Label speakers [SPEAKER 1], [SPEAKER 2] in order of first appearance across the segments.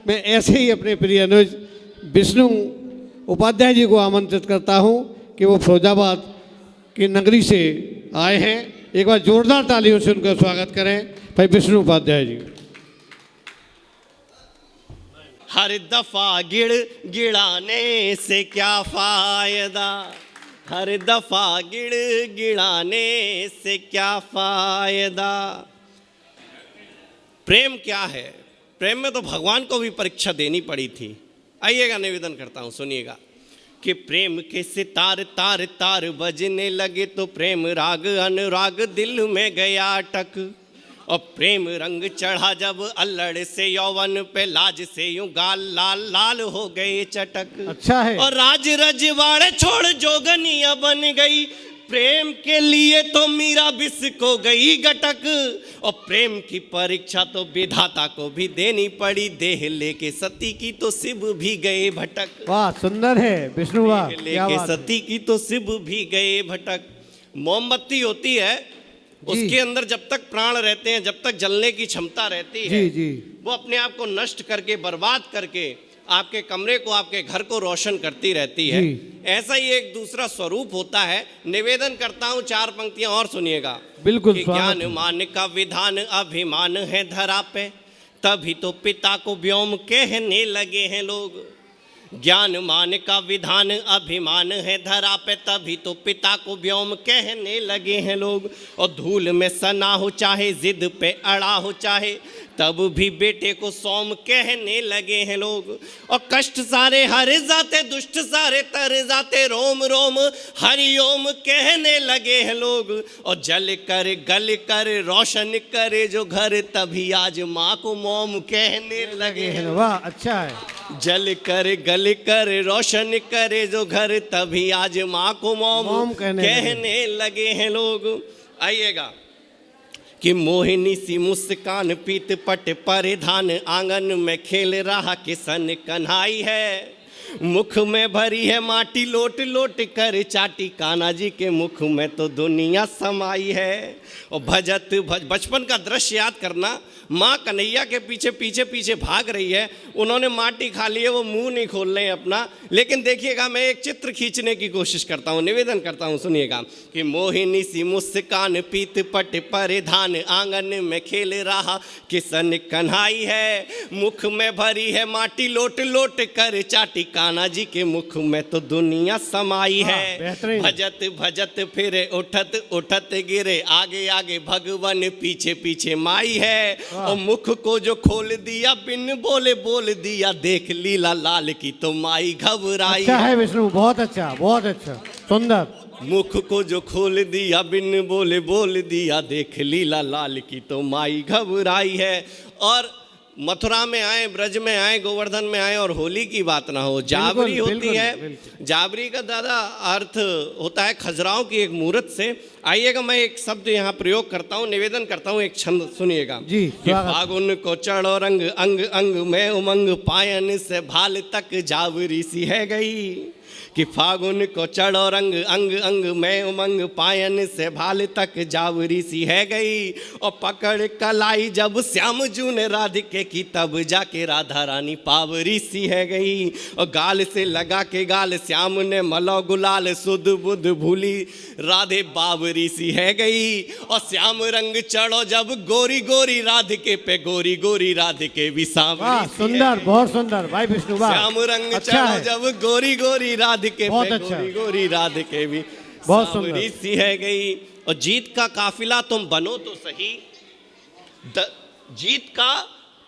[SPEAKER 1] मैं ऐसे ही अपने प्रिय अनुज विष्णु उपाध्याय जी को आमंत्रित करता हूं कि वो फिरोजाबाद की नगरी से आए हैं। एक बार जोरदार तालियों से उनका स्वागत करें भाई विष्णु उपाध्याय जी।
[SPEAKER 2] हर दफा गिड़ गिड़ाने से क्या फायदा, हर दफा गिड़ गिड़ाने से क्या फायदा। प्रेम क्या है? प्रेम में तो भगवान को भी परीक्षा देनी पड़ी थी। आइएगा, निवेदन करता हूँ, सुनिएगा कि प्रेम के सितार तार तार बजने लगे तो प्रेम राग अनुराग दिल में गया अटक। और प्रेम रंग चढ़ा जब अल्लड़ से यौवन पे लाज से यूं गाल लाल लाल हो गए चटक।
[SPEAKER 1] अच्छा है।
[SPEAKER 2] और राज रजवाड़े छोड़ जोगनिया बन गई, प्रेम के लिए तो मीरा बिस्को गई गटक। और प्रेम की परीक्षा तो विधाता को भी देनी पड़ी, देह लेके सती की तो शिव भी गए भटक।
[SPEAKER 1] वाह सुंदर है विष्णु, वाह
[SPEAKER 2] लेके सती की तो शिव भी गए भटक। मोमबत्ती होती है, उसके अंदर जब तक प्राण रहते हैं, जब तक जलने की क्षमता रहती है, वो अपने आप को नष्ट करके बर्बाद करके आपके कमरे को, आपके घर को रोशन करती रहती है। ऐसा ही एक दूसरा स्वरूप होता है। निवेदन करता हूं, 4 पंक्तियां और सुनिएगा।
[SPEAKER 1] बिल्कुल।
[SPEAKER 2] कि ज्ञान मान का विधान अभिमान है धरा पे, तभी तो पिता को व्योम कहने लगे हैं लोग। ज्ञान मान का विधान अभिमान है धरा पे, तभी तो पिता को व्योम कहने लगे हैं लोग। और धूल में सना हो चाहे जिद पे अड़ा हो चाहे, तब भी बेटे को सोम कहने लगे हैं लोग। और कष्ट सारे हर जाते दुष्ट सारे तर जाते, रोम रोम हरिओम कहने लगे हैं लोग। और जल कर गल कर रोशन करे जो घर, तभी आज माँ को मोम कहने लगे हैं।
[SPEAKER 1] वाह अच्छा है।
[SPEAKER 2] जल कर गल कर रोशन करे जो घर, तभी आज माँ को मोम कहने लगे हैं लोग। आइएगा कि मोहिनी सी मुस्कान पीत पट परिधान, आंगन में खेल रहा किशन कन्हाई है। मुख में भरी है माटी लोट लोट कर चाटी, कान्हा जी के मुख में तो दुनिया समाई है। और बचपन का दृश्य याद करना, माँ कन्हैया के पीछे पीछे पीछे भाग रही है, उन्होंने माटी खा ली है, वो मुंह नहीं खोल रहे हैं अपना। लेकिन देखिएगा, मैं एक चित्र खींचने की कोशिश करता हूँ, निवेदन करता हूँ, सुनिएगा कि मोहिनी सी मुस्कान पीत पट परिधान, आंगन में खेल रहा किशन कन्हाई है। मुख में भरी है माटी लोट लोट कर चाटी, कान्हा जी के मुख में तो दुनिया समाई है। भजत भजत फिरे उठत उठत गिरे, आगे आगे भगवान पीछे पीछे माई है। और मुख को जो खोल दिया बिन बोले बोल दिया, देख लीला लाल की तो माई घबराई।
[SPEAKER 1] अच्छा है विष्णु, बहुत अच्छा बहुत अच्छा सुंदर।
[SPEAKER 2] मुख को जो खोल दिया बिन बोले बोल दिया, देख लीला लाल की तो माई घबराई है। और मथुरा में आए, ब्रज में आए, गोवर्धन में आए और होली की बात ना हो, जाबरी होती है। जाबरी का दादा अर्थ होता है खजुराहों की एक मूर्त से। आइएगा, मैं एक शब्द यहाँ प्रयोग करता हूँ, निवेदन करता हूँ, एक छंद सुनिएगा
[SPEAKER 1] जी।
[SPEAKER 2] फागुन को चढ़ो रंग अंग अंग में उमंग, पायन से भाल तक जाबरी सी है गई। कि फागुन को चढ़ो रंग अंग अंग में उमंग, पायन से भाल तक जावरी सी है गई। और पकड़ कलाई जब श्याम जू ने राधिके की, तब जाके राधा रानी पावरी सी है गई। और गाल से लगा के गाल श्याम ने मलो गुलाल, सुध बुध भूली राधे बावरी सी है गई। और श्याम रंग चढ़ो जब गोरी गोरी राधिके पे, गोरी गोरी राधिके भी सांवरी।
[SPEAKER 1] सुंदर, बहुत सुंदर भाई विष्णु।
[SPEAKER 2] श्याम रंग चढ़ो जब गोरी गोरी राधिके पे, गोरी गोरी राधिके भी सांवरी सी है गई। और जीत का काफिला तुम बनो तो सही, जीत का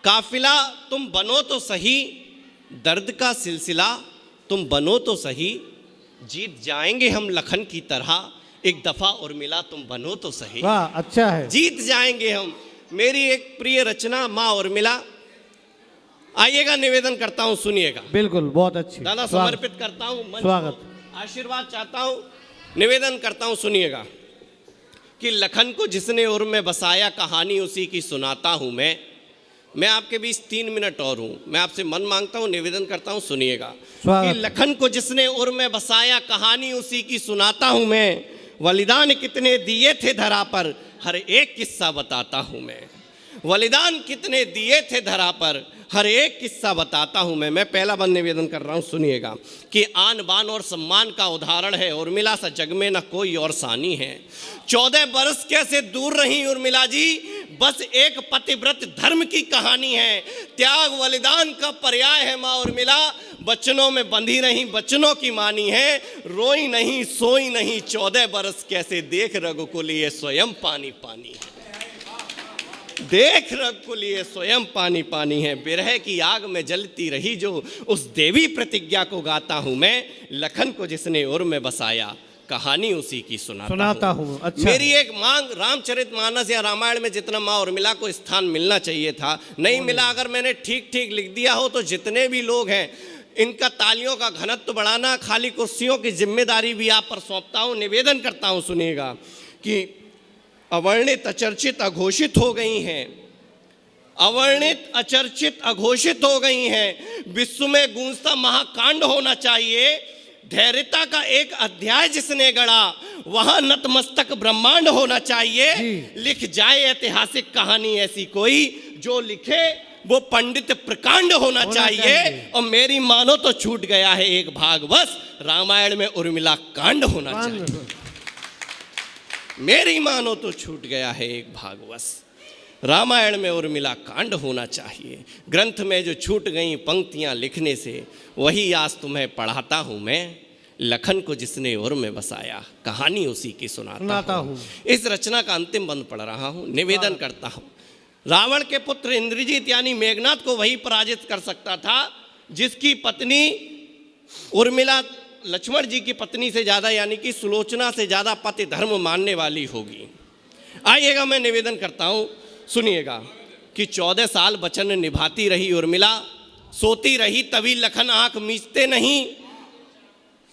[SPEAKER 2] काफिला तुम बनो तो सही, दर्द का सिलसिला तुम बनो तो सही। जीत जाएंगे हम लखन की तरह, एक दफा और मिला तुम बनो तो सही।
[SPEAKER 1] वाह अच्छा है।
[SPEAKER 2] जीत जाएंगे हम। मेरी एक प्रिय रचना माँ और मिला। आइएगा, निवेदन करता हूँ, सुनिएगा।
[SPEAKER 1] बिल्कुल, बहुत अच्छी।
[SPEAKER 2] दादा समर्पित करता हूँ,
[SPEAKER 1] स्वागत,
[SPEAKER 2] आशीर्वाद चाहता हूँ, निवेदन करता हूँ, सुनिएगा कि लखन को जिसने उर में बसाया, कहानी उसी की सुनाता हूँ मैं आपके बीच 3 मिनट और हूँ, मैं आपसे मन मांगता हूँ, निवेदन करता हूँ, सुनिएगा कि लखन को जिसने उर में बसाया, कहानी उसी की सुनाता हूँ मैं। बलिदान कितने दिए थे धरा पर, हर एक किस्सा बताता हूँ मैं। बलिदान कितने दिए थे धरा पर, हर एक किस्सा बताता हूं मैं पहला बंद निवेदन कर रहा हूं, सुनिएगा कि आन बान और सम्मान का उदाहरण है उर्मिला सा जग में न कोई और सानी है। 14 बरस कैसे दूर रही उर्मिला जी, बस एक पतिव्रत धर्म की कहानी है। त्याग बलिदान का पर्याय है माँ उर्मिला, बचनों में बंधी रही बचनों की मानी है। रोई नहीं सोई नहीं 14 बरस कैसे, देख रघुकुल ये स्वयं पानी पानी है। देख रघुकुल ये स्वयं पानी पानी है। बिरह की आग में जलती रही जो उस देवी प्रतिज्ञा को गाता हूं मैं, लखन को जिसने उर में बसाया कहानी उसी की सुनाता हूँ। अच्छा। मेरी एक मांग, रामचरितमानस या रामायण में जितना माँ उर्मिला को स्थान मिलना चाहिए था नहीं मिला। अगर मैंने ठीक ठीक लिख दिया हो तो जितने भी लोग हैं इनका तालियों का घनत्व बढ़ाना, खाली कुर्सियों की जिम्मेदारी भी आप पर सौंपता हूँ। निवेदन करता हूँ, सुनिएगा कि अवर्णित अचर्चित अघोषित हो गई हैं, अवर्णित अचर्चित अघोषित हो गई हैं। विश्व में गूंजता महाकांड होना चाहिए। धैर्यता का एक अध्याय जिसने गढ़ा वहां नतमस्तक ब्रह्मांड होना चाहिए। लिख जाए ऐतिहासिक कहानी ऐसी कोई, जो लिखे वो पंडित प्रकांड होना चाहिए। और मेरी मानो तो छूट गया है एक भाग, बस रामायण में उर्मिला कांड होना चाहिए। मेरी मानो तो छूट गया है एक भाग, बस रामायण में उर्मिला कांड होना चाहिए। ग्रंथ में जो छूट गई पंक्तियां लिखने से वही आज तुम्हें पढ़ाता हूं मैं, लखन को जिसने उर में बसाया कहानी उसी की सुनाता हूं। इस रचना का अंतिम बंद पढ़ रहा हूं। निवेदन करता हूं, रावण के पुत्र इंद्रजीत यानी मेघनाथ को वही पराजित कर सकता था जिसकी पत्नी उर्मिला लक्ष्मण जी की पत्नी से ज्यादा यानी कि सुलोचना से ज्यादा पति धर्म मानने वाली होगी। आइएगा, मैं निवेदन करता हूं, सुनिएगा कि 14 साल वचन निभाती रही उर्मिला, सोती रही तभी लखन आंख मीचते नहीं।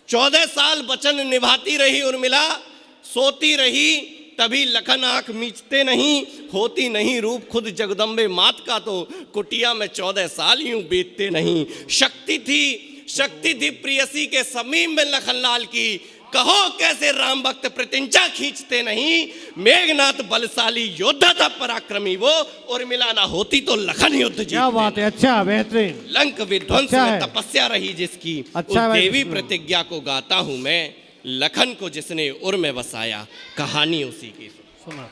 [SPEAKER 2] 14 साल वचन निभाती रही उर्मिला, सोती रही तभी लखन आंख मीचते नहीं। होती नहीं रूप खुद जगदम्बे मात का तो कुटिया में 14 साल यूं बीतते नहीं। शक्ति थी प्रियसी के समीप में लखनलाल की, कहो कैसे राम भक्त प्रतिंचा खींचते नहीं। मेघनाथ बलशाली योद्धा था पराक्रमी वो, उर्मिला ना होती तो लखन युद्ध जीतते।
[SPEAKER 1] क्या बात है, अच्छा बेहतरीन।
[SPEAKER 2] लंक विध्वंस में तपस्या रही जिसकी, उस देवी प्रतिज्ञा को गाता हूं मैं, लखन को जिसने उर में बसाया कहानी उसी की सुना।